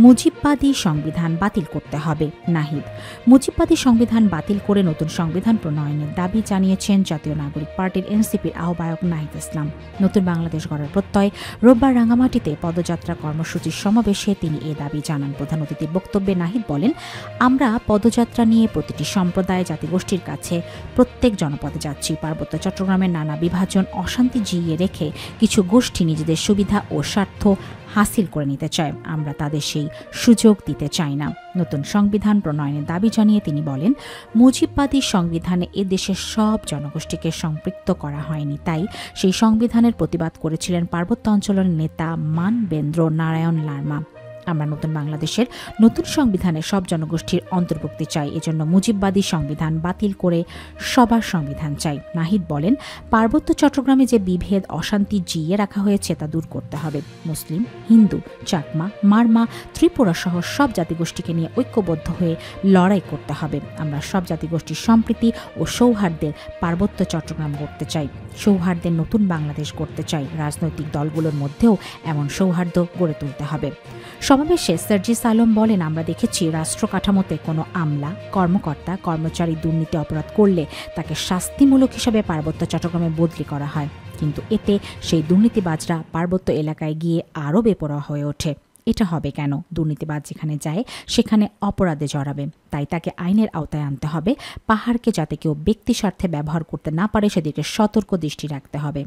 মুজিববাদী সংবিধান বাতিল করতে হবে। নাহিদ, মুজিববাদী সংবিধান বাতিল করে নতুন সংবিধান প্রণয়নের দাবি জানিয়েছেন জাতীয় নাগরিক পার্টির এনসিপির আহ্বায়ক নাহিদ ইসলাম। নতুন বাংলাদেশ গড়ার প্রত্যয় রোববার রাঙামাটিতে পদযাত্রা কর্মসূচির সমাবেশে তিনি এ দাবি জানান। প্রধান অতিথির বক্তব্যে নাহিদ বলেন, আমরা পদযাত্রা নিয়ে প্রতিটি সম্প্রদায় জাতিগোষ্ঠীর কাছে প্রত্যেক জনপদে যাচ্ছি। পার্বত্য চট্টগ্রামের নানা বিভাজন অশান্তি জিইয়ে রেখে কিছু গোষ্ঠী নিজেদের সুবিধা ও স্বার্থ হাসিল করে নিতে চায়, আমরা তাদের সেই সুযোগ দিতে চাই না। নতুন সংবিধান প্রণয়নের দাবি জানিয়ে তিনি বলেন, মুজিববাদী সংবিধানে এ দেশের সব জনগোষ্ঠীকে সম্পৃক্ত করা হয়নি, তাই সেই সংবিধানের প্রতিবাদ করেছিলেন পার্বত্য অঞ্চলের নেতা মানবেন্দ্র নারায়ণ লারমা। আমরা নতুন বাংলাদেশের নতুন সংবিধানে সব জনগোষ্ঠীর অন্তর্ভুক্তি চাই, এজন্য মুজিববাদী সংবিধান বাতিল করে সবার সংবিধান চাই। নাহিদ বলেন, পার্বত্য চট্টগ্রামে যে বিভেদ অশান্তি জিইয়ে রাখা হয়েছে তা দূর করতে হবে। মুসলিম, হিন্দু, চাকমা, মারমা, ত্রিপুরা সহ সব জাতিগোষ্ঠীকে নিয়ে ঐক্যবদ্ধ হয়ে লড়াই করতে হবে। আমরা সব জাতিগোষ্ঠীর সম্প্রীতি ও সৌহার্দ্যের পার্বত্য চট্টগ্রাম গড়তে চাই, সৌহার্দ্যের নতুন বাংলাদেশ গড়তে চাই। রাজনৈতিক দলগুলোর মধ্যেও এমন সৌহার্দ্য গড়ে তুলতে হবে। সমাবেশে সার্জিস আলম বলেন, আমরা দেখেছি রাষ্ট্র কাঠামোতে কোনো আমলা, কর্মকর্তা, কর্মচারী দুর্নীতি অপরাধ করলে তাকে শাস্তিমূলক হিসাবে পার্বত্য চট্টগ্রামে বদলি করা হয়, কিন্তু এতে সেই দুর্নীতিবাজরা পার্বত্য এলাকায় গিয়ে আরও বেপরোয়া হয়ে ওঠে। এটা হবে কেন? দুর্নীতিবাজ যেখানে যায় সেখানে অপরাধে জড়াবে, তাই তাকে আইনের আওতায় আনতে হবে। পাহাড়কে যাতে কেউ ব্যক্তি স্বার্থে ব্যবহার করতে না পারে সেদিকে সতর্ক দৃষ্টি রাখতে হবে।